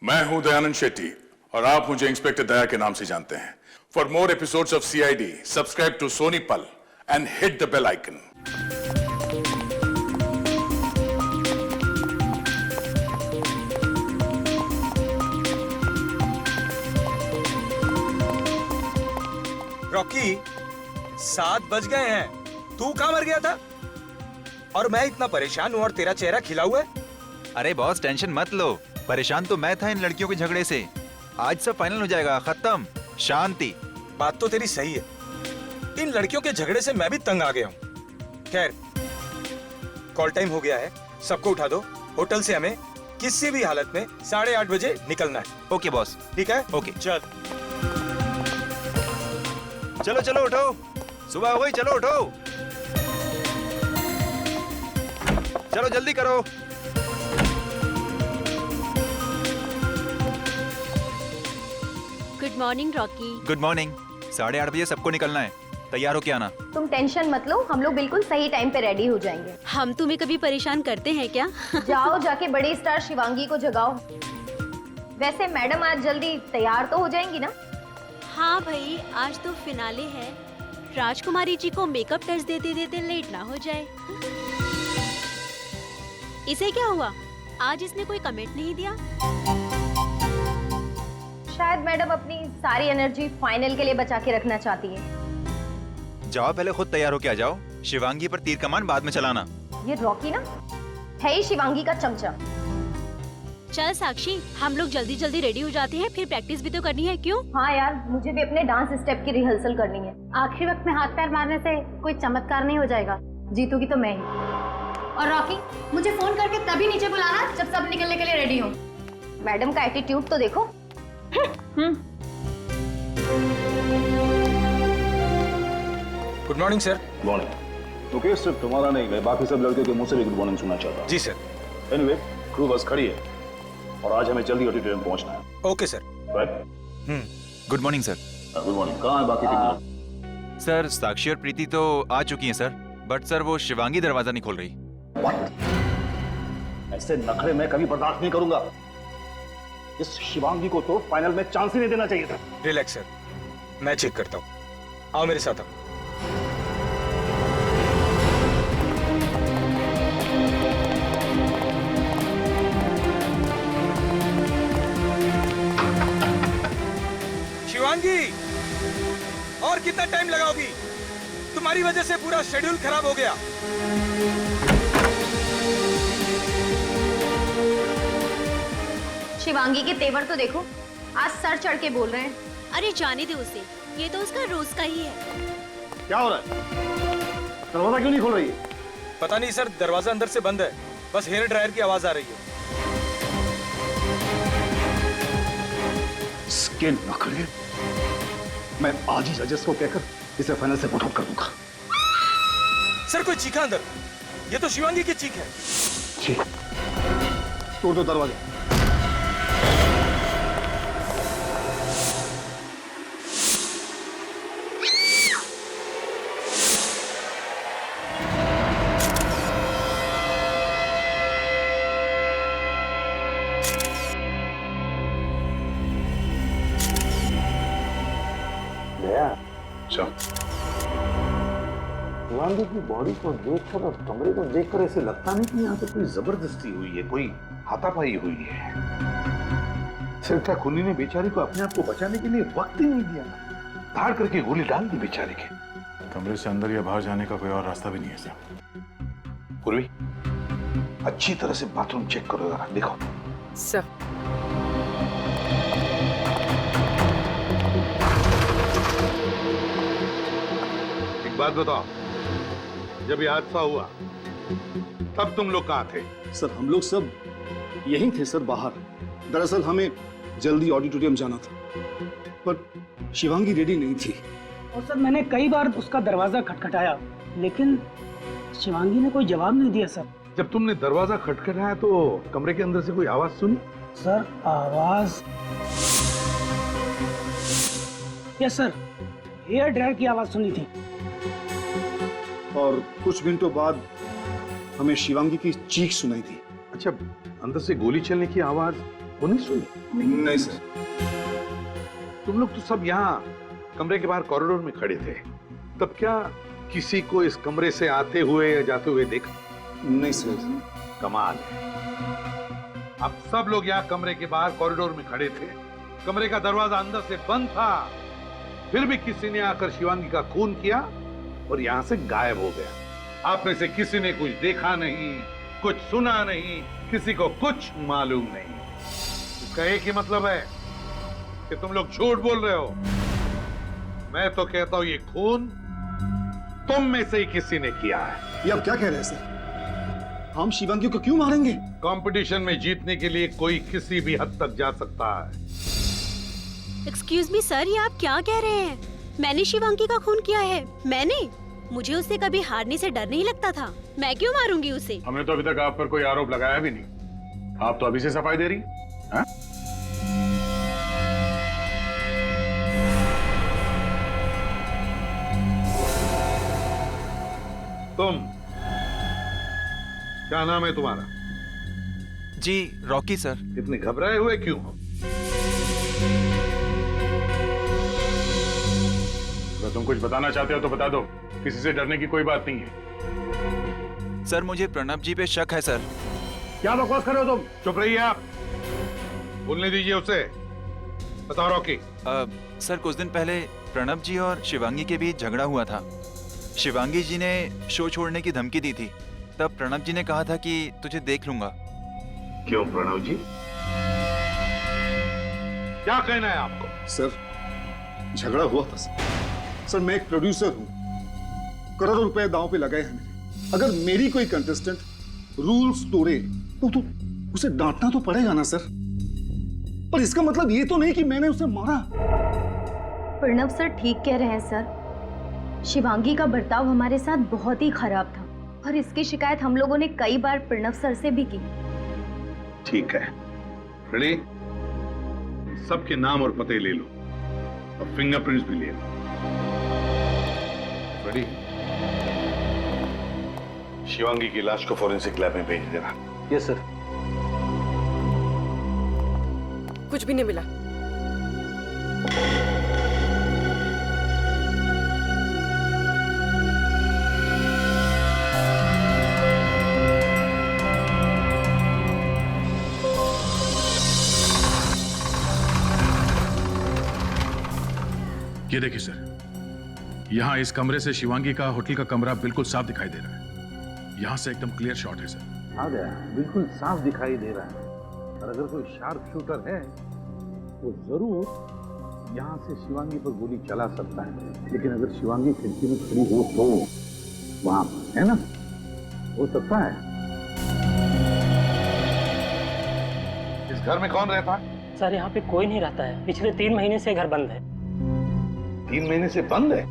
मैं हूं दयानंद शेट्टी और आप मुझे इंस्पेक्टर दया के नाम से जानते हैं। For more episodes of CID, subscribe to Sony Pal and hit the bell icon. Rocky, 7 बज गए हैं। तू कहाँ मर गया था? और मैं इतना परेशान हूँ और तेरा चेहरा खिला हुआ है। अरे बॉस टेंशन मत लो, परेशान तो मैं था इन लड़कियों के झगड़े से। आज सब फाइनल हो जाएगा, खत्म, शांति। बात तो तेरी सही है, इन लड़कियों के झगड़े से मैं भी तंग आ गया हूँ। खैर, कॉल टाइम हो गया है, सबको उठा दो। होटल से हमें किसी भी हालत में 8:30 बजे निकलना है। Okay boss. ठीक है? ओके। चल चलो चलो उठो, सुबह हो गई, चलो उठो, चलो जल्दी करो। Good morning Rocky. Good morning. 8:30 बजे सबको निकलना है, तैयार हो के आना। तुम टेंशन मत लो, हम लोग बिल्कुल सही टाइम पे रेडी हो जाएंगे। हम तुम्हें कभी परेशान करते हैं क्या? जाओ जाके बड़ी स्टार शिवांगी को जगाओ। वैसे मैडम आज जल्दी तैयार तो हो जाएंगी ना? हाँ भाई, आज तो फिनाले है। राजकुमारी जी को मेकअप टच देते देते लेट ना हो जाए। इसे क्या हुआ? आज इसने कोई कमेंट नहीं दिया। शायद मैडम अपनी सारी एनर्जी फाइनल के लिए बचा के रखना चाहती है। जाओ पहले खुद तैयार हो के आ जाओ, शिवांगी पर तीर कमान बाद में चलाना। ये रॉकी ना है ही शिवांगी का चमचा। चल साक्षी, हम लोग जल्दी जल्दी रेडी हो जाते हैं, फिर प्रैक्टिस भी तो करनी है। क्यों? हाँ यार, मुझे भी अपने डांस स्टेप की रिहर्सल करनी है। आखिरी वक्त में हाथ पैर मारने से कोई चमत्कार नहीं हो जाएगा। जीतूगी तो मैं ही। और रॉकी, मुझे फोन करके तभी नीचे बुलाना जब सब निकलने के लिए रेडी हो। मैडम का एटीट्यूड तो देखो। Good morning sir. Morning. Okay, सिर्फ तुम्हारा नहीं, मैं बाकी सब लड़के के मुंह से भी गुड मॉर्निंग सुनना चाहता हूँ। जी सर। एनीवे, क्रू बस खड़ी है और आज हमें जल्दी ऑडिटोरियम पहुंचना है। Okay sir. Right. Good morning sir. Good morning. कहाँ है बाकी तीन लोग? सर साक्षी और प्रीति तो आ चुकी हैं सर, बट सर वो शिवांगी दरवाजा नहीं खोल रही। What? ऐसे नखरे मैं कभी बर्दाश्त नहीं करूंगा। इस शिवांगी को तो फाइनल में चांस ही नहीं देना चाहिए था। रिलैक्स सर, मैं चेक करता हूँ। आओ मेरे साथ आओ। शिवांगी, और कितना टाइम लगाओगी? तुम्हारी वजह से पूरा शेड्यूल खराब हो गया। शिवांगी के तेवर तो देखो, आज सर चढ़ के बोल रहे हैं। अरे जाने दे उसे, ये तो उसका रोज का ही है। क्या हो रहा है? दरवाजा क्यों नहीं खोल रही है? पता नहीं सर, दरवाजा अंदर से बंद है, बस हेयर ड्रायर की आवाज आ रही है। इसके नखरे मैं आज ही जजेस को कहकर इसे फाइनल से आउट कर दूंगा। सर कोई चीखा अंदर, ये तो शिवांगी की चीख है। ठीक, तोड़ दो दरवाजा। शिवांगी की बॉडी को देखकर और कमरे को देखकर ऐसे लगता नहीं कि यहाँ पे कोई जबरदस्ती हुई है, कोई हाथापाई हुई है। सिर्फ खूनी ने बेचारी को अपने आप को बचाने के लिए वक्त ही नहीं दिया, धाड़ करके गोली डाल दी बेचारे के। कमरे से अंदर या बाहर जाने का कोई और रास्ता भी नहीं है सर। पूर्वी, अच्छी तरह से बाथरूम चेक करो जरा, देखो। सर, एक बात बताओ, जब ये हादसा हुआ तब तुम लोग कहाँ थे? सर हम लोग सब यहीं थे सर, बाहर। दरअसल हमें जल्दी ऑडिटोरियम जाना था, पर शिवांगी रेडी नहीं थी। और सर मैंने कई बार उसका दरवाजा खटखटाया, लेकिन शिवांगी ने कोई जवाब नहीं दिया सर। जब तुमने दरवाजा खटखटाया तो कमरे के अंदर से कोई आवाज सुनी? सर आवाज, यस सर, हेयर ड्रायर की आवाज सुनी थी। और कुछ मिनटों बाद हमें शिवांगी की चीख सुनाई दी। अच्छा, अंदर से गोली चलने की आवाज वो नहीं सुनी? नहीं सर। तुम लोग तो सब यहाँ कमरे के बाहर कॉरिडोर में खड़े थे, तब क्या किसी को इस कमरे से आते हुए या जाते हुए देखा? नहीं सर। कमाल है। अब सब लोग यहाँ कमरे के बाहर कॉरिडोर में खड़े थे, कमरे का दरवाजा अंदर से बंद था, फिर भी किसी ने आकर शिवांगी का खून किया और यहाँ से गायब हो गया। आप में से किसी ने कुछ देखा नहीं, कुछ सुना नहीं, किसी को कुछ मालूम नहीं। इसका एक ही मतलब है कि तुम लोग झूठ बोल रहे हो। मैं तो कहता हूं ये खून तुम में से ही किसी ने किया है। ये आप क्या कह रहे हैं सर? हम शिवांगी को क्यों मारेंगे? कंपटीशन में जीतने के लिए कोई किसी भी हद तक जा सकता है। एक्सक्यूज मी सर, ये आप क्या कह रहे हैं? मैंने शिवांगी का खून किया है? मैंने? मुझे उससे कभी हारने से डर नहीं लगता था। मैं क्यों मारूंगी उसे? हमने तो अभी तक आप पर कोई आरोप लगाया भी नहीं, आप तो अभी से सफाई दे रही हैं? तुम, क्या नाम है तुम्हारा? जी रॉकी सर। इतने घबराए हुए क्यों हो? अगर तुम कुछ बताना चाहते हो तो बता दो, किसी से डरने की कोई बात नहीं है। सर मुझे प्रणब जी पे शक है सर। क्या बकवास कर रहे हो तुम? चुप रहिए आप, बोलने दीजिए उसे। बताओ रॉकी। सर कुछ दिन पहले प्रणब जी और शिवांगी के बीच झगड़ा हुआ था। शिवांगी जी ने शो छोड़ने की धमकी दी थी, तब प्रणब जी ने कहा था कि तुझे देख लूंगा। क्यों प्रणव जी, क्या कहना है आपको? सर झगड़ा हुआ था सर। सर मैं एक प्रोड्यूसर हूं, करोड़ों रुपए दांव पे लगाए हैं मैंने। अगर मेरी कोई कंटेस्टेंट रूल्स तोड़े तो उसे डांटना तो पड़ेगा ना सर। पर इसका मतलब ये तो नहीं कि मैंने उसे मारा। प्रणव सर ठीक कह रहे हैं सर। शिवांगी का बर्ताव हमारे साथ बहुत ही खराब था और इसकी शिकायत हम लोगों ने कई बार प्रणव सर से भी की। ठीक है, रेडी? सबके नाम और पते ले लो और फिंगरप्रिंट्स भी ले लो। रेडी? शिवांगी की लाश को फॉरेंसिक लैब में भेज देना। Yes sir. कुछ भी नहीं मिला। ये देखिए सर, यहाँ इस कमरे से शिवांगी का होटल का कमरा बिल्कुल साफ दिखाई दे रहा है। यहाँ से एकदम क्लियर शॉट है सर। आ गया, बिल्कुल साफ दिखाई दे रहा है। और अगर कोई शार्प शूटर है तो जरूर यहाँ से शिवांगी पर गोली चला सकता है। लेकिन अगर शिवांगी खिड़की में खड़ी हो तो वहां है ना, हो सकता है। इस घर में कौन रहता है? सर यहाँ पे कोई नहीं रहता है। पिछले 3 महीने से घर बंद है। 3 महीने से बंद है?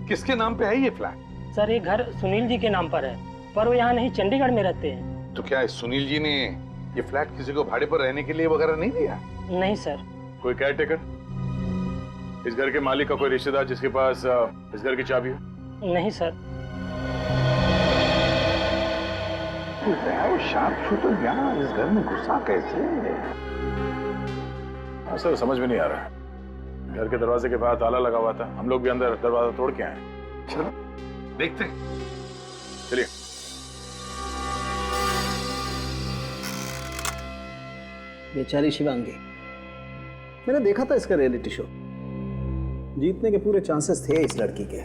किसके नाम पे है ये फ्लैट? सर ये घर सुनील जी के नाम पर है, पर वो यहाँ नहीं, चंडीगढ़ में रहते हैं। तो क्या सुनील जी ने ये फ्लैट किसी को भाड़े पर रहने के लिए वगैरह नहीं दिया? नहीं सर। कोई केयर टेकर, इस घर के मालिक का कोई रिश्तेदार जिसके पास इस घर की चाबी हो? नहीं सर। वो शार्प शूटर यहाँ इस घर में घुसा कैसे? हाँ सर, समझ में नहीं आ रहा है। घर के दरवाजे के बाहर ताला लगा हुआ था, हम लोग भी अंदर दरवाजा तोड़ के आए। चलो देखते हैं। चलिए। बेचारी शिवांगी, मैंने देखा था इसका रियलिटी शो। जीतने के पूरे चांसेस थे इस लड़की के।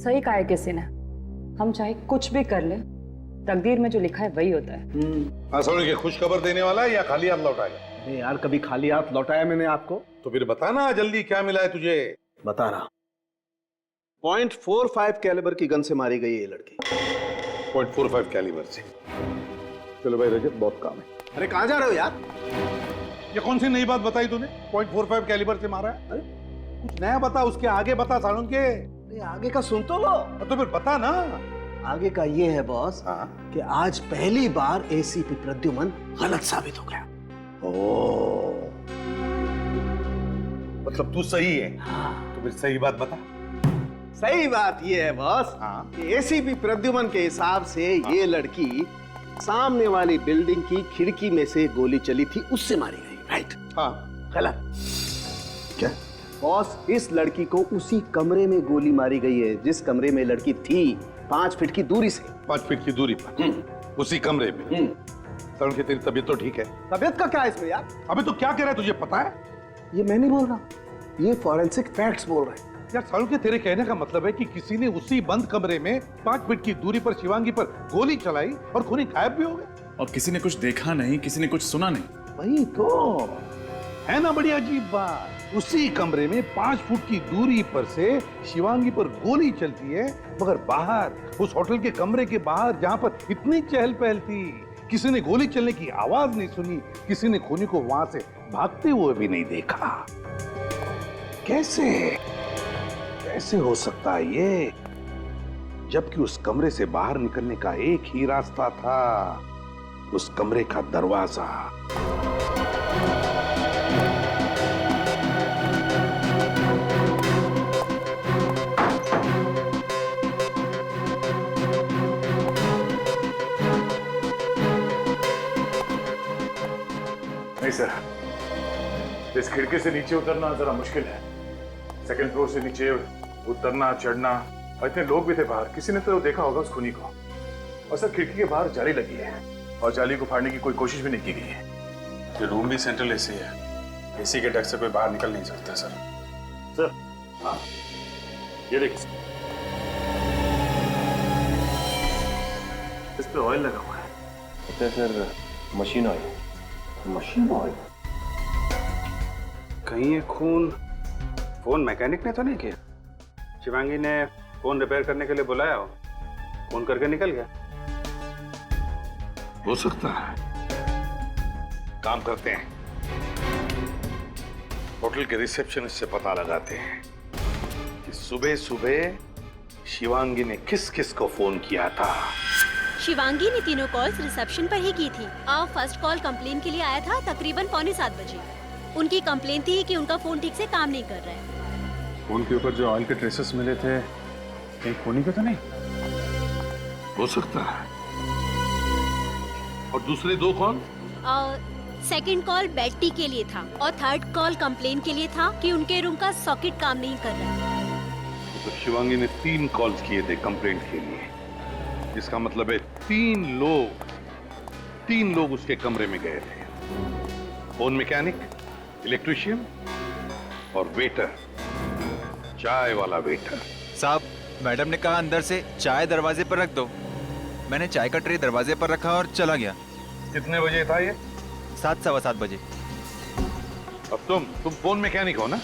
सही कहा है किसी ने। हम चाहे कुछ भी कर ले, तकदीर में जो लिखा है वही होता है। सोनी के खुश खबर देने वाला है या खाली हाथ लौटाएगा? अरे यार, कभी खाली हाथ लौटाया मैंने आपको? तो फिर बताना जल्दी, क्या मिला है तुझे? बता रहा। 0.45 कैलिबर की गन से मारी गई ये लड़की। 0.45 कैलिबर से? चलो भाई रजत, बहुत काम है। अरे कहाँ जा रहे हो यार? ये कौन सी नई बात बताई तूने? 0.45 कैलिबर से मारा है? अरे कुछ नया बता, उसके आगे बता सालून के। अरे आगे का सुन तो लो। तो फिर बता ना। आगे का ये है बॉस, कि आज पहली बार एसीपी प्रद्युमन गलत साबित हो गया। मतलब तू सही है? हाँ। तो फिर सही बात बता। सही बात ये है बॉस, कि एसीपी प्रद्युमन के हिसाब से ये लड़की सामने वाली बिल्डिंग की खिड़की में से गोली चली थी, उससे मारी गई। राइट? हाँ। गलत। क्या? बॉस, इस लड़की को उसी कमरे में गोली मारी गई है जिस कमरे में लड़की थी, 5 फीट की दूरी से। 5 फीट की दूरी पर उसी कमरे में। तरुण की तेरी तबीयत तो ठीक है? तबीयत का क्या है इसमें यार? अबे तो क्या कह रहा है, तुझे पता है? ये मैं नहीं बोल रहा, ये फॉरेंसिक फैक्ट्स बोल रहे हैं। यार सारुण के तेरे कहने का मतलब है कि किसी ने उसी बंद कमरे में 5 फीट की दूरी पर शिवांगी पर गोली चलाई और खूनी गायब भी हो गए। और किसी ने कुछ देखा नहीं, किसी ने कुछ सुना नहीं। वही तो है ना, बड़ी अजीब बात। उसी कमरे में 5 फुट की दूरी पर से शिवांगी पर गोली चलती है, मगर बाहर उस होटल के कमरे के बाहर जहां पर इतनी चहल पहल थी, किसी ने गोली चलने की आवाज नहीं सुनी, किसी ने खूनी को वहां से भागते हुए भी नहीं देखा। कैसे कैसे हो सकता है ये, जबकि उस कमरे से बाहर निकलने का एक ही रास्ता था, उस कमरे का दरवाजा। नहीं सर, इस खिड़की से नीचे उतरना जरा मुश्किल है। सेकंड फ्लोर से नीचे उतरना चढ़ना, और इतने लोग भी थे बाहर, किसी ने तो देखा होगा उस खूनी को। और सर खिड़की के बाहर जाली लगी है और जाली को फाड़ने की कोई कोशिश भी नहीं की गई है। ये रूम भी सेंट्रल एसी है, एसी के डक से कोई बाहर निकल नहीं सकता सर। सर हाँ, ये देखिए, इस पे ऑयल लगा हुआ है। Sir machine oil. Machine oil? कहीं ये खून फोन मैकेनिक ने तो नहीं किया? शिवांगी ने फोन रिपेयर करने के लिए बुलाया हो, फोन करके निकल गया। हो सकता है। काम करते हैं, होटल के रिसेप्शनिस्ट से पता लगाते हैं कि सुबह सुबह शिवांगी ने किस किस को फोन किया था। शिवांगी ने तीनों कॉल्स रिसेप्शन पर ही की थी। फर्स्ट कॉल कंप्लेन के लिए आया था तकरीबन 6:45 बजे। उनकी कंप्लेन थी कि उनका फोन ठीक से काम नहीं कर रहा है। फोन के ऊपर जो ऑयल के ट्रेसेस मिले थे, कहीं खूनी के तो नहीं? हो सकता है। और दूसरे 2 कौन? सेकंड कॉल बेट्टी के लिए था और थर्ड कॉल कंप्लेन के लिए था कि उनके रूम का सॉकेट काम नहीं कर रहा है। तो शिवांगी ने 3 कॉल्स किए थे कंप्लेंट के लिए। इसका मतलब है 3 लोग उसके कमरे में गए थे। फोन मैकेनिक, इलेक्ट्रिशियन और वेटर, चाय वाला वेटर। साहब, मैडम ने कहा अंदर से चाय दरवाजे पर रख दो। मैंने चाय का ट्रे दरवाजे पर रखा और चला गया। कितने बजे था ये? 7, सवा 7 बजे। अब तुम फोन मैकेनिक हो ना?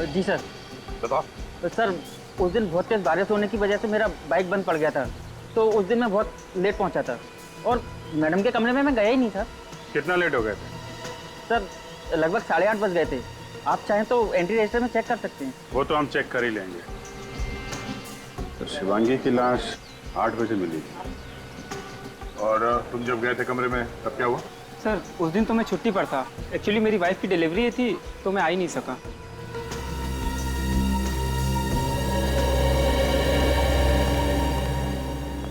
जी सर। बताओ। तो सर उस दिन बहुत तेज बारिश होने की वजह से मेरा बाइक बंद पड़ गया था, तो उस दिन मैं बहुत लेट पहुंचा था और मैडम के कमरे में मैं गया ही नहीं सर। कितना लेट हो गए थे? सर लगभग 8:30 बज गए थे। आप चाहें तो एंट्री रजिस्टर में चेक कर सकते हैं। वो तो हम चेक कर ही लेंगे। तो शिवांगी की लाश 8 बजे मिली थी, और तुम जब गए थे कमरे में तब क्या हुआ? सर उस दिन तो मैं छुट्टी पर था। एक्चुअली मेरी वाइफ की डिलीवरी थी तो मैं आ ही नहीं सका।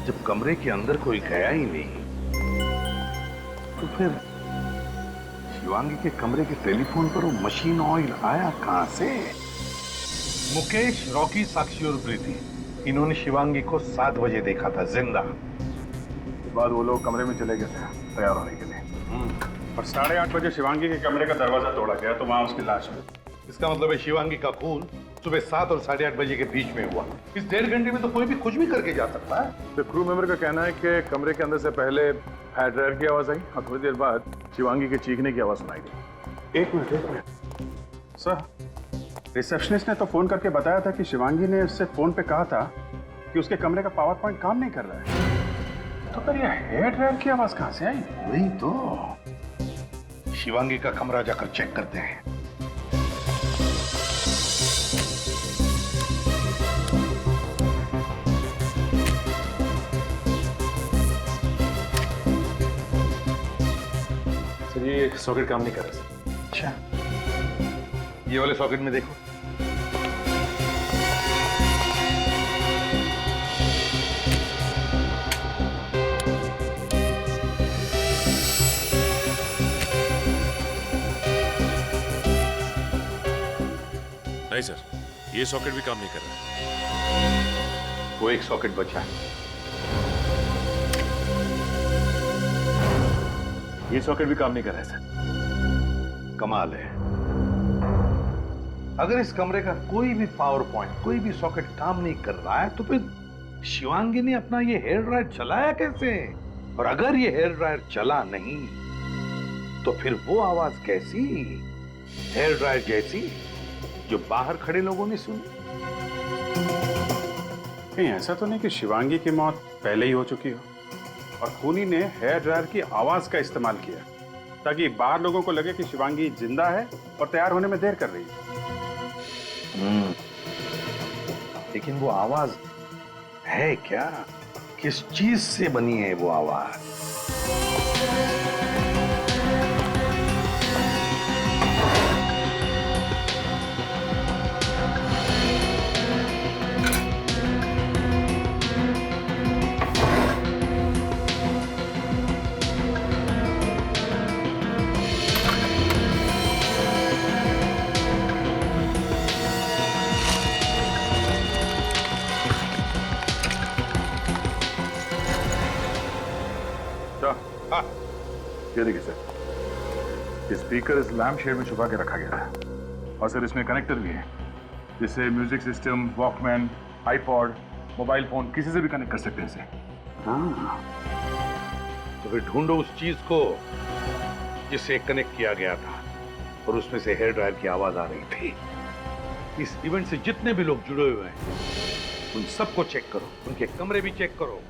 जब कमरे के अंदर कोई गया ही नहीं, तो फिर शिवांगी के कमरे के टेलीफोन पर वो मशीन ऑयल आया कहां से? मुकेश, रॉकी, साक्षी और प्रीति, इन्होंने शिवांगी को 7 बजे देखा था जिंदा। उसके बाद वो लोग कमरे में चले गए थे तैयार होने के लिए। और 8:30 बजे शिवांगी के कमरे का दरवाजा तोड़ा गया तो वहां उसकी लाश मिली। इसका मतलब है शिवांगी का खून सुबह 7 और 8:30 बजे के बीच में हुआ। इस 1.5 घंटे में तो कोई भी कुछ भी करके जा सकता है। तो क्रू मेंबर का कहना है कि कमरे के अंदर से पहले हेयर ड्रायर की आवाज आई और थोड़ी देर बाद शिवांगी के चीखने की आवाज सुनाई दी। एक मिनट सर, रिसेप्शनिस्ट ने तो फोन करके बताया था कि शिवांगी ने उससे फोन पे कहा था कि उसके कमरे का पावर पॉइंट काम नहीं कर रहा है। तो फिर ये हेयर ड्रायर की आवाज कहां से आई? वही तो, शिवांगी का कमरा जाकर चेक करते हैं। सर ये सॉकेट काम नहीं कर रहा सर। अच्छा, ये वाले सॉकेट में देखो। नहीं सर, ये सॉकेट भी काम नहीं कर रहा। वो एक सॉकेट बचा है। ये सॉकेट भी काम नहीं कर रहा है सर। कमाल है। अगर इस कमरे का कोई भी पावर पॉइंट, कोई भी सॉकेट काम नहीं कर रहा है, तो फिर शिवांगी ने अपना ये हेयर ड्रायर चलाया कैसे? और अगर ये हेयर ड्रायर चला नहीं, तो फिर वो आवाज कैसी? हेयर ड्रायर जैसी जो बाहर खड़े लोगों ने सुनी? कहीं ऐसा तो नहीं कि शिवांगी की मौत पहले ही हो चुकी हो और खूनी ने हेयर ड्रायर की आवाज का इस्तेमाल किया ताकि बाहर लोगों को लगे कि शिवांगी जिंदा है और तैयार होने में देर कर रही है। लेकिन वो आवाज है क्या? किस चीज से बनी है वो आवाज? ये देखिए सर, ये स्पीकर इस लैम्प शेड में छुपा के रखा गया है और सर इसमें कनेक्टर भी है, जिससे music system, Walkman, iPod, mobile phone किसी से भी कनेक्ट कर सकते हैं इसे। हाँ, तो फिर ढूंढो उस चीज को जिससे कनेक्ट किया गया था और उसमें से हेयर ड्रायर की आवाज आ रही थी। इस इवेंट से जितने भी लोग जुड़े हुए हैं, उन सबको चेक करो, उनके कमरे भी चेक करो।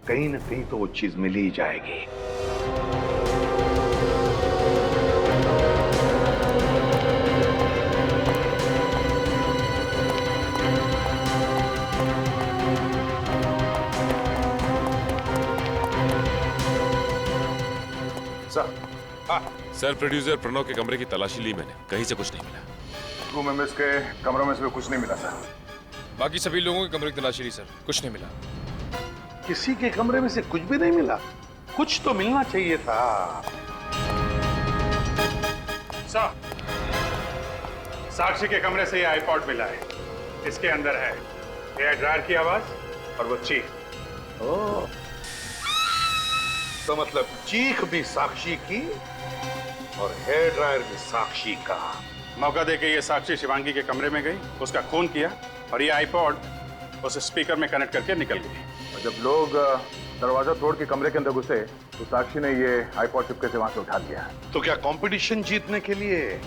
कहीं ना कहीं तो वो चीज मिल ही जाएगी। सर, प्रोड्यूसर प्रणव के कमरे की तलाशी ली मैंने, कहीं से कुछ नहीं मिला। रूम मेंबर्स के कमरों में से भी कुछ नहीं मिला सर। बाकी सभी लोगों के कमरे की तलाशी ली सर, कुछ नहीं मिला। किसी के कमरे में से कुछ भी नहीं मिला? कुछ तो मिलना चाहिए था। सर, साक्षी के कमरे से ये आईपॉड मिला है। इसके अंदर है हेयर ड्रायर की आवाज और वो चीख। ओह, तो मतलब चीख भी साक्षी की और हेयर ड्रायर भी साक्षी का। मौका देके ये साक्षी शिवांगी के कमरे में गई, उसका खून किया और ये आईपॉड उस स्पीकर में कनेक्ट करके निकल गई। और जब लोग दरवाजा तोड़ के कमरे के अंदर घुसे तो साक्षी ने ये आईपॉड चुपके से वहां से उठा लिया। तो क्या कंपटीशन जीतने के लिए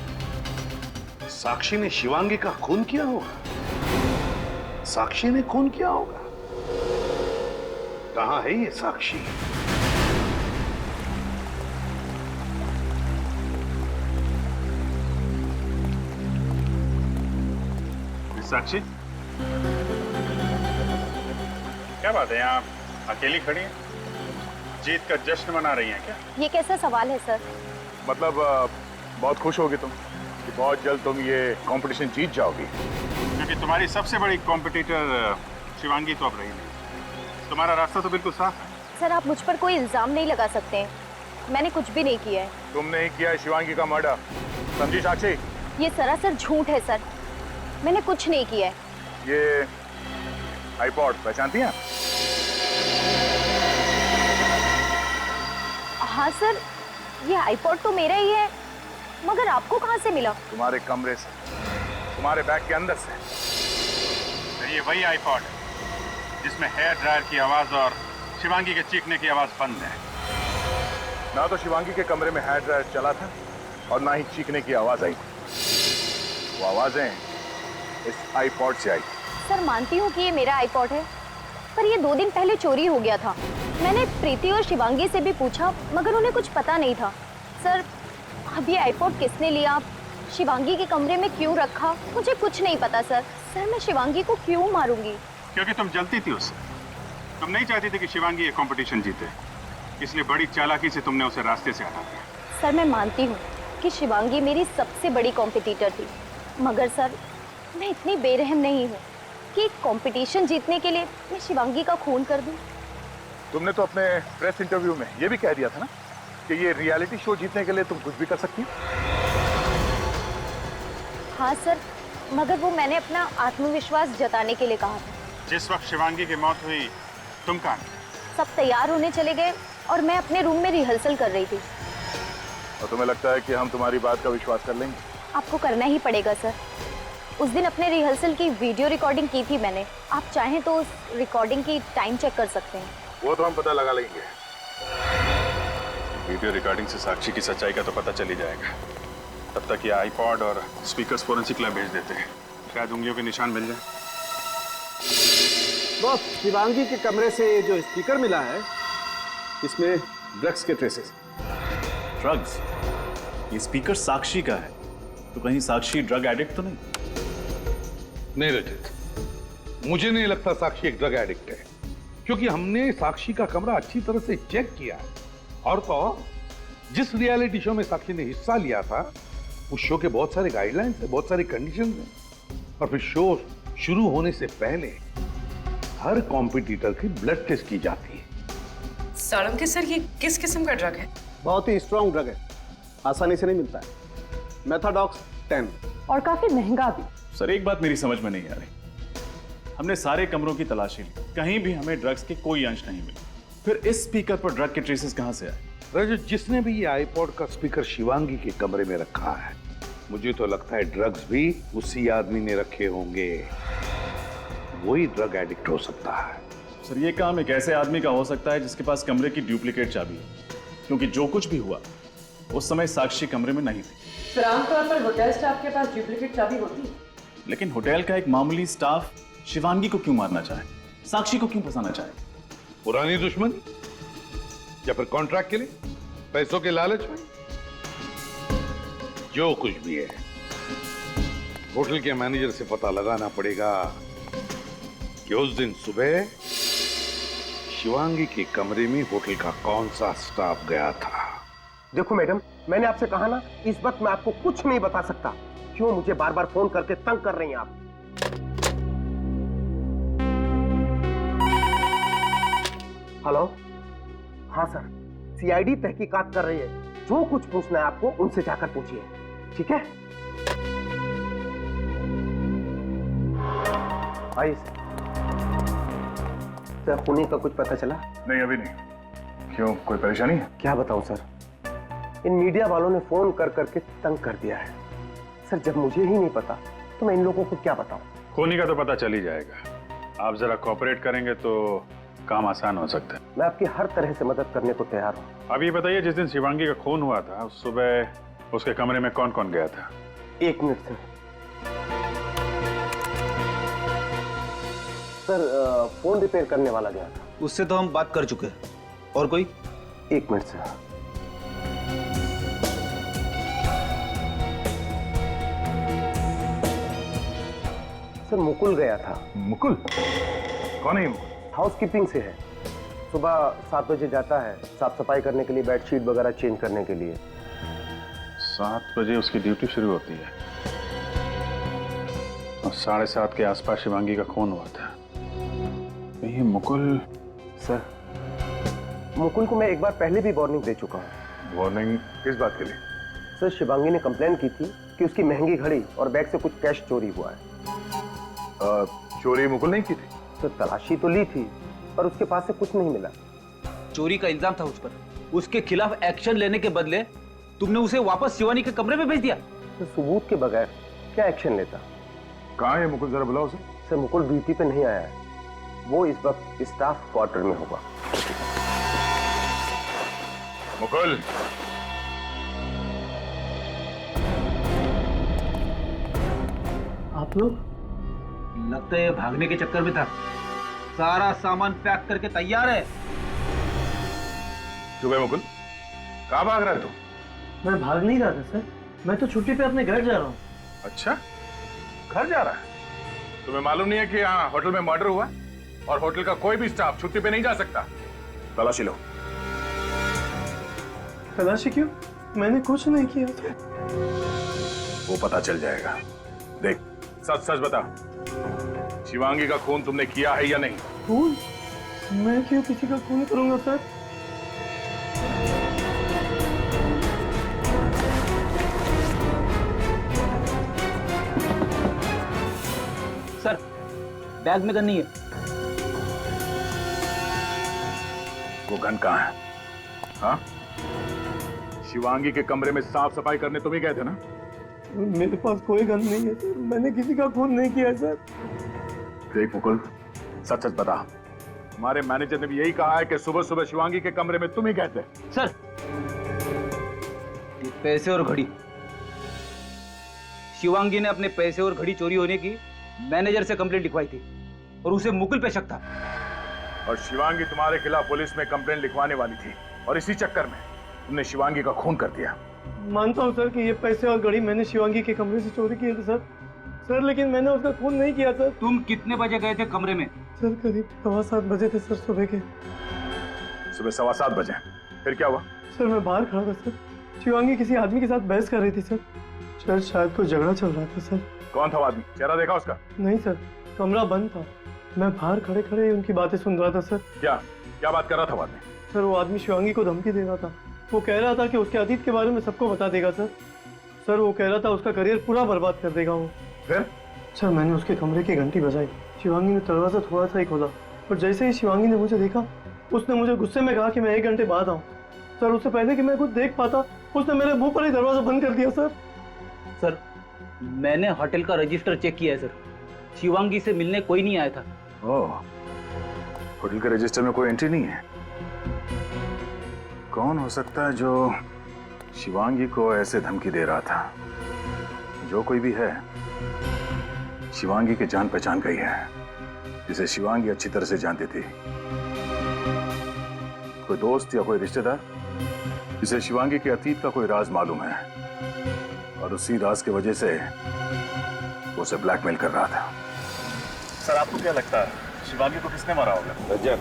साक्षी ने शिवांगी का खून किया होगा? साक्षी ने खून किया होगा? कहां है ये साक्षी? साक्षी, क्या बात है, यहाँ अकेली खड़ी है? जीत का जश्न मना रही हैं क्या? ये कैसा सवाल है सर? मतलब बहुत खुश होगी तुम कि बहुत जल्द तुम ये कंपटीशन जीत जाओगी, क्योंकि तुम्हारी सबसे बड़ी कॉम्पिटिटर शिवांगी तो अब रही नहीं। तुम्हारा रास्ता तो बिल्कुल साफ है। सर, आप मुझ पर कोई इल्जाम नहीं लगा सकते हैं। मैंने कुछ भी नहीं किया है। तुमने ही किया है शिवांगी का मर्डर, समझी साक्षी? ये सरासर झूठ है सर, मैंने कुछ नहीं किया है। ये आईपॉड पहचानती हैं? हाँ सर, ये आईपॉड तो मेरा ही है, मगर आपको कहाँ से मिला? तुम्हारे कमरे से, तुम्हारे बैग के अंदर से। ये वही आईपॉड है जिसमें हेयर ड्रायर की आवाज और शिवांगी के चीखने की आवाज बंद है। ना तो शिवांगी के कमरे में हेयर ड्रायर चला था और ना ही चीखने की आवाज आई। वो आवाजें इस आईपॉड से आई। सर, मानती हूँ कि ये मेरा आईपॉड है, पर ये 2 दिन पहले चोरी हो गया था। मैंने प्रीति और शिवांगी से भी पूछा, मगर उन्हें कुछ पता नहीं था। सर, अब ये आईपॉड किसने लिया, शिवांगी के कमरे में क्यों रखा, मुझे कुछ नहीं पता सर। सर, मैं शिवांगी को क्यों मारूंगी? क्योंकि तुम जलती थी उससे। तुम नहीं चाहती थी कि शिवांगी ये कंपटीशन जीते, इसलिए बड़ी चालाकी से तुमने उसे रास्ते से हटा दिया। सर, मैं मानती हूँ कि शिवांगी मेरी सबसे बड़ी कॉम्पिटिटर थी, मगर सर, मैं इतनी बेरहम नहीं हूँ कि कंपटीशन जीतने के लिए मैं शिवांगी का खून कर दूं। तुमने तो अपने प्रेस इंटरव्यू में ये भी कह दिया था ना कि ये रियलिटी शो जीतने के लिए तुम कुछ भी कर सकती हो। हाँ सर, मगर वो मैंने अपना आत्मविश्वास जताने के लिए कहा था। जिस वक्त शिवांगी की मौत हुई तुम कहाँ थे? सब तैयार होने चले गए और मैं अपने रूम में रिहर्सल कर रही थी। और तुम्हें लगता है कि हम तुम्हारी बात का विश्वास कर लेंगे? आपको करना ही पड़ेगा सर। उस दिन अपने रिहर्सल की वीडियो रिकॉर्डिंग की थी मैंने। आप चाहें तो उस रिकॉर्डिंग की टाइम चेक कर सकते हैं। वो तो हम पता लगा लेंगे। वीडियो रिकॉर्डिंग से साक्षी की सच्चाई का तो पता चल ही जाएगा। तब तक ये आईपॉड और स्पीकर्स फोरेंसिक लैब भेज देते हैं, शायद उंगलियों के निशान मिल जाए। बॉस, शिवांगी के कमरे से जो स्पीकर मिला है इसमें ड्रग्स के ट्रेसेस। ड्रग्स? ये स्पीकर साक्षी का है, तो कहीं साक्षी ड्रग एडिक्ट तो नहीं? नहीं रजत, मुझे नहीं लगता साक्षी एक ड्रग एडिक्ट है, क्योंकि हमने साक्षी का कमरा अच्छी तरह से चेक किया है। और तो जिस रियलिटी शो में साक्षी ने हिस्सा लिया था, उस शो के बहुत सारे गाइडलाइंस है, बहुत सारी कंडीशंस हैं। और फिर शो शुरू होने से पहले हर कॉम्पिटिटर की ब्लड टेस्ट की जाती है। साळुंखे सर, ये किस किस्म का ड्रग है? बहुत ही स्ट्रॉन्ग ड्रग है, आसानी से नहीं मिलता है। मेथाडॉक्स 10 और काफी महंगा भी। सर, एक बात मेरी समझ में नहीं आ रही। हमने सारे कमरों की तलाशी ली, कहीं भी हमें ड्रग्स के कोई अंश नहीं मिले। फिर इस स्पीकर पर ड्रग के ट्रेसेस कहां से आए? रजत, जिसने भी ये आईपॉड का स्पीकर शिवांगी के कमरे में रखा है, मुझे तो लगता है ड्रग्स भी उसी आदमी ने रखे होंगे। वही ड्रग एडिक्ट हो सकता है। सर, ये काम एक ऐसे आदमी का हो सकता है जिसके पास कमरे की डुप्लीकेट चाबी है, क्योंकि जो कुछ भी हुआ उस समय साक्षी कमरे में नहीं थी। सर, आमतौर पर होटल स्टाफ के पास डुप्लीकेट चाबी होती है। लेकिन होटल का एक मामूली स्टाफ शिवांगी को क्यों मारना चाहे, साक्षी को क्यों फंसाना चाहे? पुरानी दुश्मनी या फिर कॉन्ट्रैक्ट के लिए, पैसों के लालच में? जो कुछ भी है, होटल के मैनेजर से पता लगाना पड़ेगा कि उस दिन सुबह शिवांगी के कमरे में होटल का कौन सा स्टाफ गया था। देखो मैडम, मैंने आपसे कहा ना, इस वक्त मैं आपको कुछ नहीं बता सकता। क्यों मुझे बार बार फोन करके तंग कर रही हैं आप? हेलो? हाँ सर, सीआईडी तहकीकात कर रही है। जो कुछ पूछना है आपको उनसे जाकर पूछिए, ठीक है? आइए सर, खूनी का कुछ पता चला? नहीं, अभी नहीं। क्यों, कोई परेशानी है? क्या बताऊं सर, इन मीडिया वालों ने फोन कर करके तंग कर दिया है। सर, जब मुझे ही नहीं पता तो मैं इन लोगों को क्या बताऊं? खूनी का तो पता चल ही जाएगा। आप जरा कोऑपरेट करेंगे तो काम आसान हो सकता है। मैं आपकी हर तरह से मदद करने को तैयार हूँ। अब ये बताइए, जिस दिन शिवांगी का खून हुआ था उस सुबह उसके कमरे में कौन कौन गया था? 1 minute sir. Sir, phone repair करने वाला गया था। उससे तो हम बात कर चुके हैं। और कोई? 1 मिनट सर। सर, मुकुल गया था। मुकुल? कौन है ये मुकुल? हाउसकीपिंग से है। सुबह 7 बजे जाता है, साफ सफाई करने के लिए, बेडशीट वगैरह चेंज करने के लिए। 7 बजे उसकी ड्यूटी शुरू होती है और 7:30 के आसपास शिवांगी का खून हुआ था। ये मुकुल? सर, मुकुल को मैं एक बार पहले भी वार्निंग दे चुका हूँ। वार्निंग किस बात के लिए? सर, शिवांगी ने कंप्लेन की थी कि उसकी महंगी घड़ी और बैग से कुछ कैश चोरी हुआ है। चोरी मुकुल नहीं की थी? तो तलाशी तो ली थी, पर उसके पास से कुछ नहीं मिला। चोरी का इल्जाम था उस पर। उसके खिलाफ एक्शन लेने के बदले तुमने उसे वापस शिवानी के कमरे में भेज दिया। तो सबूत के बगैर क्या एक्शन लेता? कहाँ है मुकुल, जरा बुलाओ उसे। सर, मुकुल ड्यूटी पे नहीं आया है। वो इस वक्त स्टाफ क्वार्टर में होगा। मुकुल, आप लोग? लगता है भागने के चक्कर में था। सारा सामान पैक करके तैयार है। सुबह मुकुल, कहाँ भाग रहा है तू? मैं भाग नहीं रहा था सर, मैं तो छुट्टी पे अपने घर जा रहा हूँ। अच्छा, घर जा रहा है? तुम्हें मालूम नहीं है कि यहाँ होटल में मर्डर हुआ और होटल का कोई भी स्टाफ छुट्टी पे नहीं जा सकता? तलाशी लो। तलाशी क्यों? मैंने कुछ नहीं किया था। वो पता चल जाएगा। देख, सच सच बता, शिवांगी का खून तुमने किया है या नहीं? खून? मैं क्यों किसी का खून करूंगा सर? बैग में गन नहीं है। वो गन कहाँ है? हाँ? शिवांगी के कमरे में साफ सफाई करने तुम ही गए थे ना? मेरे पास कोई गन नहीं है सर, मैंने किसी का खून नहीं किया सर। देख मुकुल, सच सच बता। हमारे मैनेजर ने भी यही कहा है कि सुबह सुबह शिवांगी के कमरे में तुम ही गए थे। सर, पैसे और घड़ी, शिवांगी ने अपने पैसे और घड़ी चोरी होने की मैनेजर से कंप्लेंट लिखवाई थी और उसे मुकुल पे शक था। और शिवांगी तुम्हारे खिलाफ पुलिस में कंप्लेंट लिखवाने वाली थी और इसी चक्कर में तुमने शिवांगी का खून कर दिया। मानता हूँ सर कि ये पैसे और घड़ी मैंने शिवांगी के कमरे से चोरी किए थे सर, लेकिन मैंने उसका खून नहीं किया सर। तुम कितने बजे गए थे कमरे में? सर करीब 7:15 बजे थे सर, सुबह के। सुबह 7:15 बजे? फिर क्या हुआ? सर मैं बाहर खड़ा था सर, शिवांगी किसी आदमी के साथ बहस कर रही थी सर, शायद कोई झगड़ा चल रहा था सर। कौन था वो आदमी? चेहरा देखा उसका? नहीं सर, कमरा बंद था, मैं बाहर खड़े खड़े उनकी बातें सुन रहा था सर। क्या बात कर रहा था वो आदमी? सर वो आदमी शिवांगी को धमकी दे रहा था, वो कह रहा था कि उसके अतीत के बारे में सबको बता देगा सर वो कह रहा था उसका करियर पूरा बर्बाद कर देगा वो। फिर? सर मैंने उसके कमरे की घंटी बजाई, शिवांगी ने दरवाजा थोड़ा सा ही खोला और जैसे ही शिवांगी ने मुझे देखा उसने मुझे गुस्से में कहा कि मैं 1 घंटे बाद आऊँ। सर उससे पहले कि मैं कुछ देख पाता उसने मेरे मुंह पर ही दरवाजा बंद कर दिया सर। सर मैंने होटल का रजिस्टर चेक किया है सर, शिवांगी से मिलने कोई नहीं आया था। ओह, होटल के रजिस्टर में कोई एंट्री नहीं है। कौन हो सकता है जो शिवांगी को ऐसे धमकी दे रहा था? जो कोई भी है, शिवांगी की जान पहचान गई है, जिसे शिवांगी अच्छी तरह से जानती थी। कोई दोस्त या कोई रिश्तेदार जिसे शिवांगी के अतीत का कोई राज मालूम है और उसी राज की वजह से वो उसे ब्लैकमेल कर रहा था। सर आपको क्या लगता है शिवांगी को किसने मारा होगा? रजत,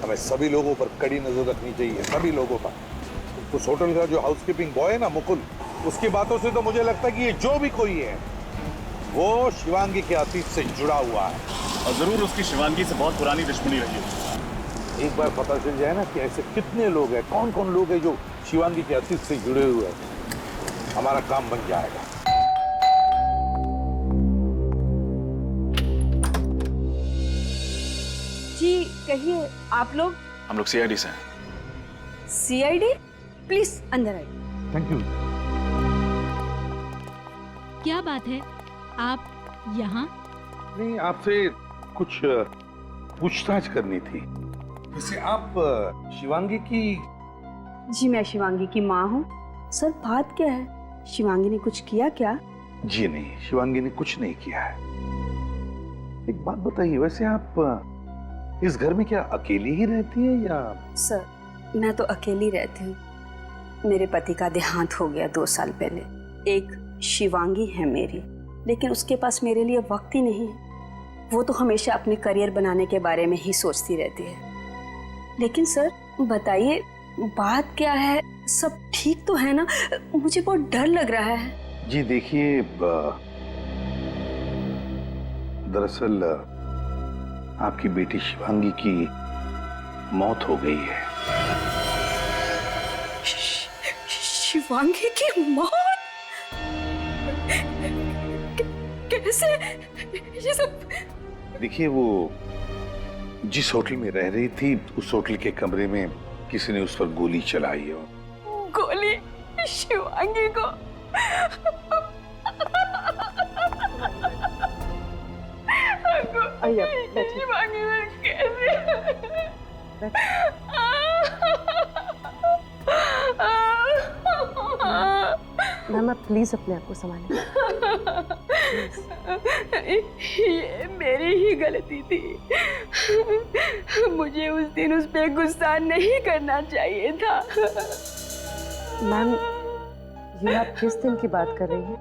हमें सभी लोगों पर कड़ी नजर रखनी चाहिए, सभी लोगों पर। उस होटल का जो हाउसकीपिंग बॉय है ना मुकुल, उसकी बातों से तो मुझे लगता है कि ये जो भी कोई है वो शिवांगी के अतीत से जुड़ा हुआ है और जरूर उसकी शिवांगी से बहुत पुरानी दुश्मनी रही है। एक बार पता चल जाए ना कि ऐसे कितने लोग हैं, कौन कौन लोग हैं जो शिवांगी के अतीत से जुड़े हुए हैं, हमारा काम बन जाएगा। जी कहिए, आप लोग? हम लोग सीआईडी से हैं। सीआईडी? प्लीज अंदर आइए। Thank you. क्या बात है, आप यहाँ? नहीं, आपसे कुछ पूछताछ करनी थी। वैसे आप शिवांगी की? जी मैं शिवांगी की माँ हूँ। सर बात क्या है, शिवांगी ने कुछ किया क्या? जी नहीं, शिवांगी ने कुछ नहीं किया है। एक बात बताइए, वैसे आप इस घर में क्या अकेली ही रहती है या? सर मैं तो अकेली रहती हूँ, मेरे पति का देहांत हो गया 2 साल पहले। एक शिवांगी है मेरी, लेकिन उसके पास मेरे लिए वक्त ही नहीं है। वो तो हमेशा अपने करियर बनाने के बारे में ही सोचती रहती है। लेकिन सर बताइए बात क्या है, सब ठीक तो है ना? मुझे बहुत डर लग रहा है। जी देखिए, दरअसल आपकी बेटी शिवांगी की मौत हो गई है। शिवांगी की मौत? कैसे ये सब? देखिए, वो जिस होटल में रह रही थी उस होटल के कमरे में किसी ने उस पर गोली चलाई है। गोली शिवांगी को? शिवांगी में कैसे? मैम आप प्लीज अपने आप को संभालें। ये मेरी ही गलती थी, मुझे उस दिन उस पे गुस्सा नहीं करना चाहिए था। मैम ये आप किस दिन की बात कर रही हैं?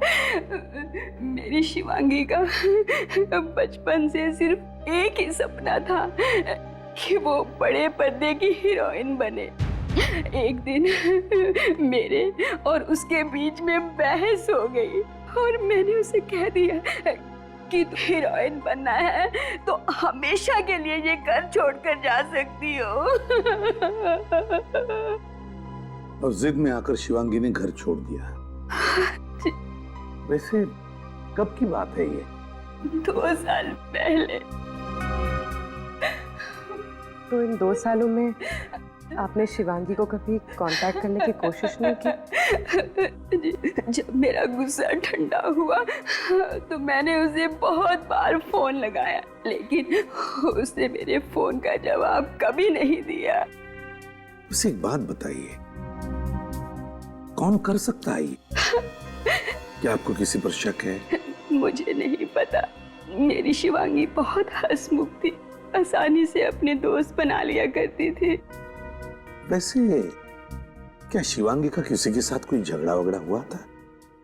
मेरी शिवांगी का बचपन से सिर्फ एक ही सपना था कि वो बड़े पर्दे की हीरोइन बने। एक दिन मेरे और उसके बीच में बहस हो गई और मैंने उसे कह दिया कि तू हीरोइन बनना है तो हमेशा के लिए ये घर छोड़कर जा सकती हो। और जिद में आकर शिवांगी ने घर छोड़ दिया। वैसे कब की बात है ये? 2 साल पहले। तो इन 2 सालों में आपने शिवांगी को कभी कांटेक्ट करने की कोशिश नहीं की? जब मेरा गुस्सा ठंडा हुआ तो मैंने उसे बहुत बार फोन लगाया, लेकिन उसने मेरे फोन का जवाब कभी नहीं दिया। बस एक बात बताइए, कौन कर सकता है ये? क्या आपको किसी पर शक है? मुझे नहीं पता। मेरी शिवांगी बहुत हंसमुख थी, आसानी से अपने दोस्त बना लिया करती थी। वैसे क्या शिवांगी का किसी के साथ कोई झगड़ा वगड़ा हुआ था?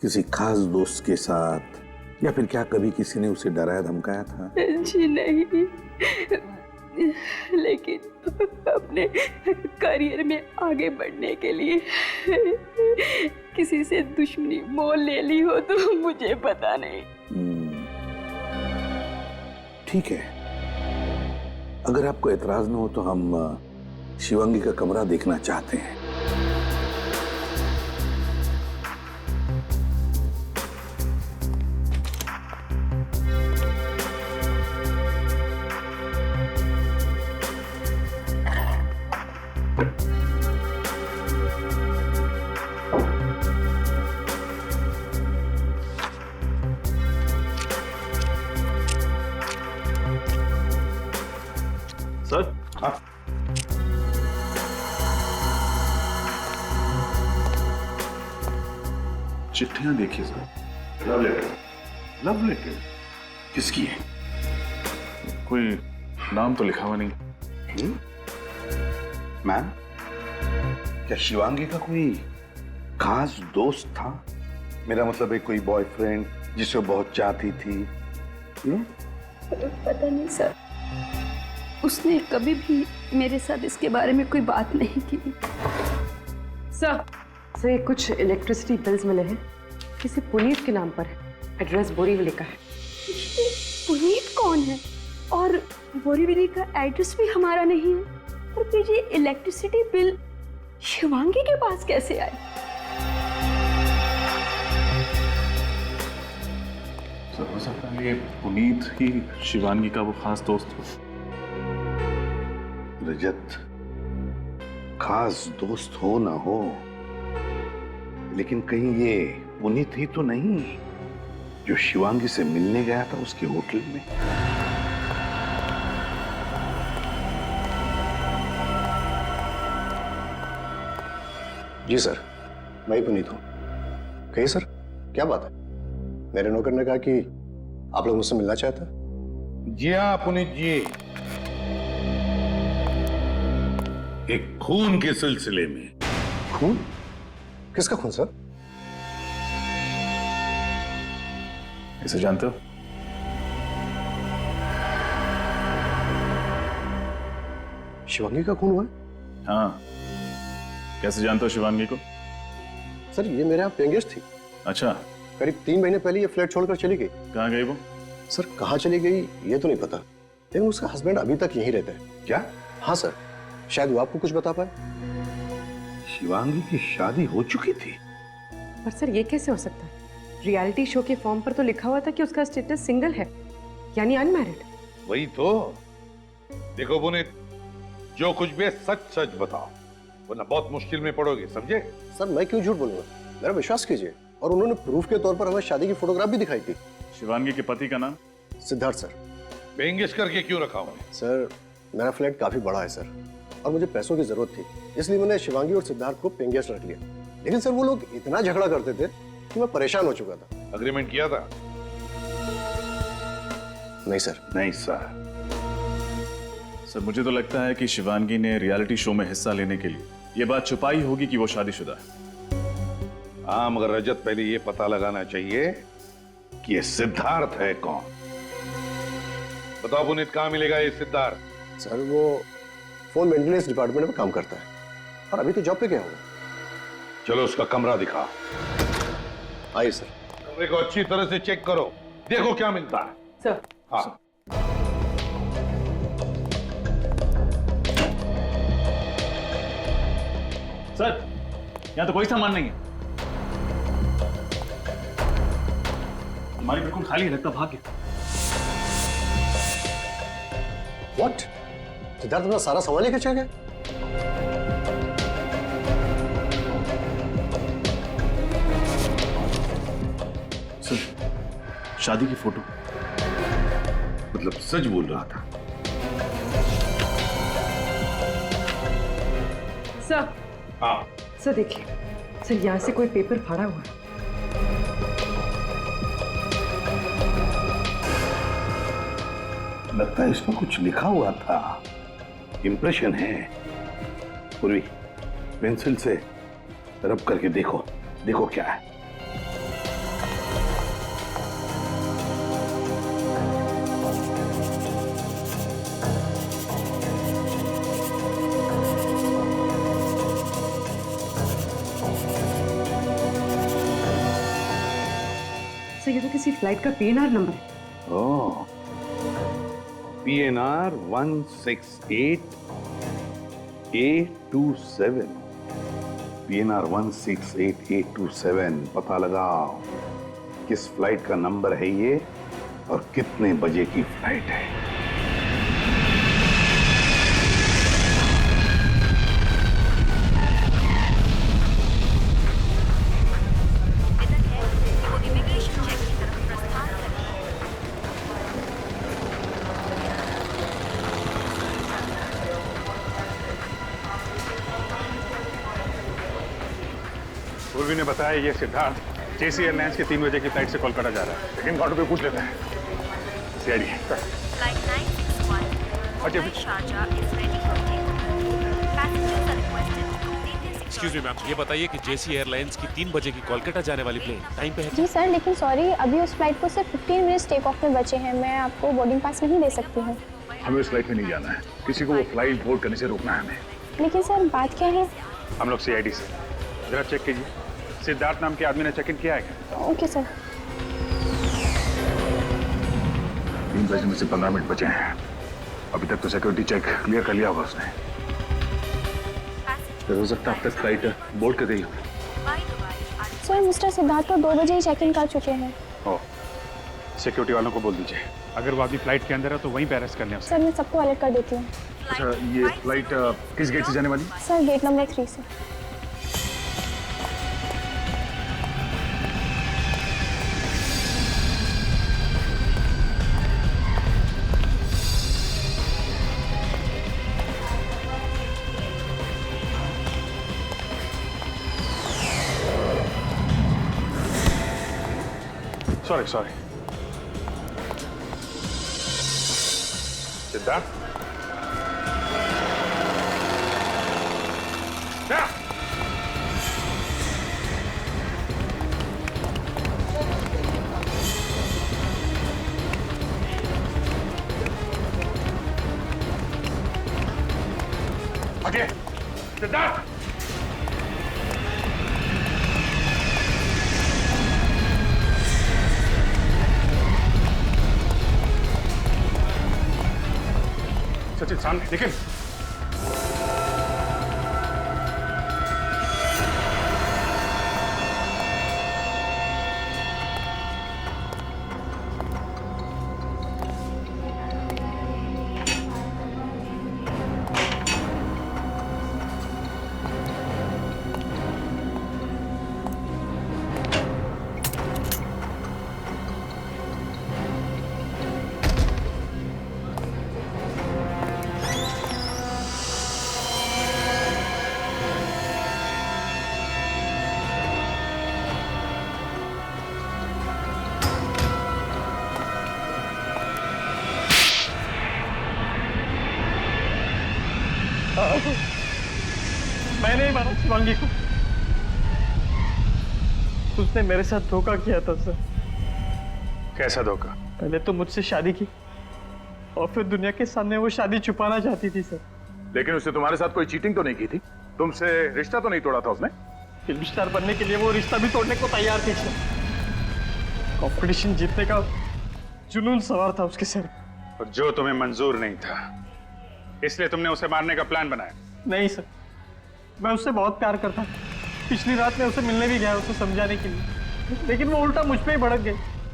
किसी खास दोस्त के साथ, या फिर क्या कभी किसी ने उसे डराया धमकाया था? जी नहीं, लेकिन अपने करियर में आगे बढ़ने के लिए किसी से दुश्मनी मोल ले ली हो तो मुझे पता नहीं। ठीक है, अगर आपको एतराज न हो तो हम शिवांगी का कमरा देखना चाहते हैं। सर, हाँ। चिट्ठियां देखिए sir. Love letter. Love letter किसकी है? कोई नाम तो लिखा हुआ नहीं। मैम, क्या शिवांगी का कोई खास दोस्त था? मेरा मतलब है कोई बॉयफ्रेंड जिसे वो बहुत चाहती थी? पता नहीं सर, उसने कभी भी मेरे साथ इसके बारे में कोई बात नहीं की। सर ये कुछ इलेक्ट्रिसिटी बिल्स मिले हैं, किसी पुनीत के नाम पर है, एड्रेस बोरीवली का है। पुनीत कौन है? और बोरीवली का एड्रेस भी हमारा नहीं है, और फिर ये इलेक्ट्रिसिटी बिल शिवांगी के पास कैसे आए? सर हो सकता है ये पुनीत ही शिवांगी का वो खास दोस्त हो। रजत, खास दोस्त हो ना हो, लेकिन कहीं ये पुनीत ही तो नहीं जो शिवांगी से मिलने गया था उसके होटल में? जी सर, मैं ही पुनीत हूँ। कहिए सर, क्या बात है? मेरे नौकर ने कहा कि आप लोग मुझसे मिलना चाहते हैं। जी हाँ पुनीत जी, एक खून के सिलसिले में। खून? किसका खून सर? इसे जानते हो? शिवांगी का खून हुआ है? हाँ। कैसे जानते हो शिवांगी को? सर ये मेरे यहाँ पेंगेस्ट थी। अच्छा। करीब 3 महीने पहले ये फ्लैट छोड़कर चली गई। कहाँ गई वो? सर कहाँ चली गई ये तो नहीं पता, लेकिन उसका हस्बैंड अभी तक यहीं रहता है। क्या? हाँ सर, शायद वो आपको कुछ बता पाए। शिवांगी की शादी हो चुकी थी? पर सर ये कैसे हो सकता है? रियलिटी शो के फॉर्म पर तो लिखा हुआ था कि उसका स्टेटस सिंगल है, यानी अनमैरिड। वही तो। देखो पुनीत, जो कुछ भी है सच सच बताओ, वरना बहुत मुश्किल में पड़ोगे, समझे? सर मैं क्यों झूठ बोलूंगा, मेरा विश्वास कीजिए। और उन्होंने प्रूफ के तौर पर हमें शादी की फोटोग्राफ भी दिखाई थी। शिवांगी के पति का नाम? सिद्धार्थ सर। पेंगेस करके क्यों रखा हूं? सर मेरा फ्लैट काफी बड़ा है सर, और मुझे पैसों की जरूरत थी, इसलिए मैंने शिवांगी और सिद्धार्थ को पेंगेस रख लिया। लेकिन सर वो लोग इतना झगड़ा करते थे कि मैं परेशान हो चुका था। अग्रीमेंट किया था? नहीं सर। नहीं सर। सर मुझे तो लगता है कि शिवांगी ने रियलिटी शो में हिस्सा लेने के लिए ये बात छुपाई होगी कि वो शादीशुदा है। हाँ, मगर रजत पहले ये पता लगाना चाहिए कि ये सिद्धार्थ है कौन। बताओ पुनीत, कहाँ मिलेगा ये सिद्धार्थ? सर वो फोन मेंटेनेंस डिपार्टमेंट में काम करता है, और अभी तो जॉब पे गया होगा। चलो उसका कमरा दिखाओ। आइए सर। कमरे को अच्छी तरह से चेक करो, देखो क्या मिलता है। सर। हाँ। सर यहाँ तो कोई सामान नहीं है। हमारी बिल्कुल खाली है, लगता भाग गया। व्हाट? सिद्धार्थ अपना सारा सामान लेके चल गए? सर, शादी की फोटो, मतलब सच बोल रहा था। सर, हाँ सर देखिए, सर यहाँ से कोई पेपर फाड़ा हुआ है। लगता है इसमें कुछ लिखा हुआ था, इंप्रेशन है। पूर्वी, पेंसिल से रब करके देखो, देखो क्या है। सर ये तो किसी फ्लाइट का PNR नंबर है। ओह, PNR 168A27। PNR 168A27। पता लगाओ किस फ्लाइट का नंबर है ये और कितने बजे की फ्लाइट है। पूर्वी ने बताया ये सिद्धार्थ JC एयरलाइंस के 3 बजे की फ्लाइट से कोलकाता जा रहा है। लेकिन काउंटर पे पूछ लेते हैं। CID। Flight 961 Mumbai Sharjah is ready for takeoff. Passengers are requested to complete their excuse me ma'am, ये बताइए कि JC एयरलाइंस की 3 बजे की कोलकाता जाने वाली प्लेन टाइम पे है? जी सर, लेकिन सॉरी, अभी उस फ्लाइट को सिर्फ 15 मिनट्स टेक ऑफ में बचे हैं। मैं आपको बोर्डिंग पास नहीं दे सकती हूँ। हमें उस फ्लाइट में नहीं जाना है, किसी को वो फ्लाइट बोर्ड करने से रोकना है हमें। लेकिन सर बात क्या है? हम लोग CID से जरा चेक कीजिए, सिद्धार्थ नाम के आदमी ने चेक इन किया है क्या? Okay sir. 3 बजे में से 15 मिनट बचे हैं। अभी तक तो सिक्योरिटी चेक क्लियर कर लिया होगा उसने। हो सकता है अब तक फ्लाइट बोर्ड कर गई हो। सर मिस्टर सिद्धार्थ तो 2 बजे ही चेक इन कर चुके हैं। ओह, सिक्योरिटी वालों को बोल दीजिए अगर वो अभी फ्लाइट के अंदर है तो वहीं पे अरेस्ट कर लें उसे। सर मैं सबको अलर्ट कर देती हूँ। अच्छा, ये फ्लाइट किस गेट से जाने वाली? सर गेट नंबर 3 से। सॉरी सिद्धार्थ, आगे सिद्धार्थ। सचिन सामने देखिए। मैंने ही मारा शिवांगी को। उसने मेरे साथ धोखा किया था सर। कैसा धोखा? पहले तो मुझसे शादी की और फिर दुनिया के सामने वो शादी छुपाना चाहती थी सर। लेकिन उसने तुम्हारे साथ कोई चीटिंग तो नहीं की थी? तुमसे रिश्ता तो नहीं तोड़ा था उसने? फिल्म स्टार बनने के लिए वो रिश्ता भी तोड़ने को तैयार थी सर। कंपटीशन जीतने का जुनून सवार था उसके सर। और जो तुम्हें मंजूर नहीं था इसलिए तुमने उसे मारने का प्लान बनाया? नहीं सर, मैं उससे बहुत प्यार करता। पिछली रात मैं उसे मिलने भी गया उसे समझाने के लिए, लेकिन वो उल्टा मुझ पे ही भड़क गई।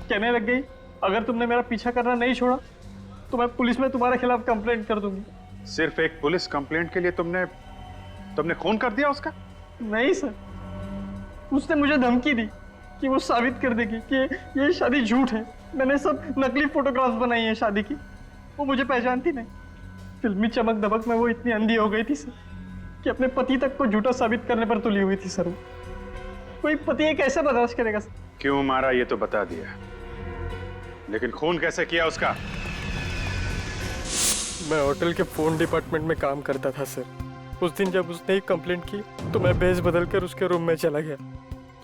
कहने लग गई अगर तुमने मेरा पीछा करना नहीं छोड़ा तो मैं पुलिस में तुम्हारे खिलाफ कंप्लेंट कर दूंगी। सिर्फ एक पुलिस कंप्लेंट के लिए तुमने खून कर दिया उसका? नहीं सर, उसने मुझे धमकी दी कि वो साबित कर देगी कि ये शादी झूठ है। मैंने सब नकली फोटोग्राफ्स बनाई हैं शादी की। वो मुझे पहचानती नहीं। फिल्मी चमक दमक में वो इतनी अंधी हो गई थी सर कि अपने पति तक को झूठा साबित करने पर तुली हुई थी सर। वो कोई पति ये कैसे बर्दाश्त करेगा सर? क्यों मारा ये तो बता दिया, लेकिन खून कैसे किया उसका? मैं होटल के फोन डिपार्टमेंट में काम करता था सर। उस दिन जब उसने एक कंप्लेंट की तो मैं भेस बदल कर उसके रूम में चला गया।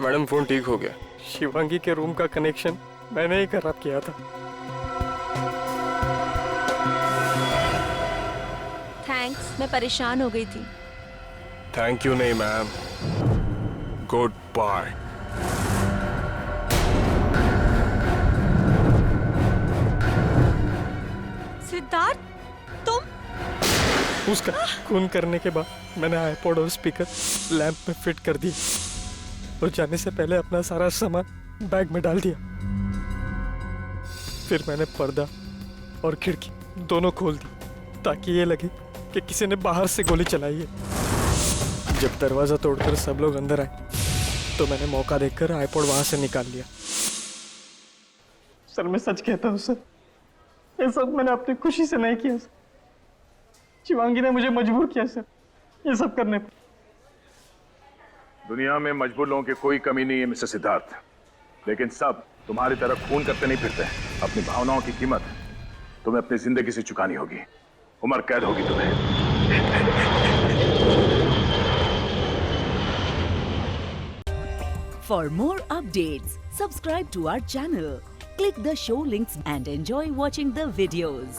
मैडम फोन ठीक हो गया। शिवांगी के रूम का कनेक्शन मैंने ही खराब किया था। थैंक्स, मैं परेशान हो गई थी। थैंक यू नहीं मैम, गुड बाय। सिद्धार्थ, तुम? उसका खून करने के बाद मैंने आईपॉड और स्पीकर लैंप में फिट कर दिए और जाने से पहले अपना सारा सामान बैग में डाल दिया। फिर मैंने पर्दा और खिड़की दोनों खोल दी ताकि ये लगे कि किसी ने बाहर से गोली चलाई है। जब दरवाजा तोड़कर सब लोग अंदर आए तो मैंने मौका देखकर आईपॉड वहां से निकाल लिया। सर मैं सच कहता हूँ सर, ये सब मैंने अपनी खुशी से नहीं किया सर। शिवांगी ने मुझे मजबूर किया सर ये सब करने पर। दुनिया में मजबूर लोगों की कोई कमी नहीं है मिस्टर सिद्धार्थ, लेकिन सब तुम्हारी तरह खून करते नहीं फिरते। अपनी भावनाओं की कीमत तुम्हें अपनी जिंदगी से चुकानी होगी। उम्र कैद होगी तुम्हें। For more updates, subscribe to our channel, click the show links and enjoy watching the videos.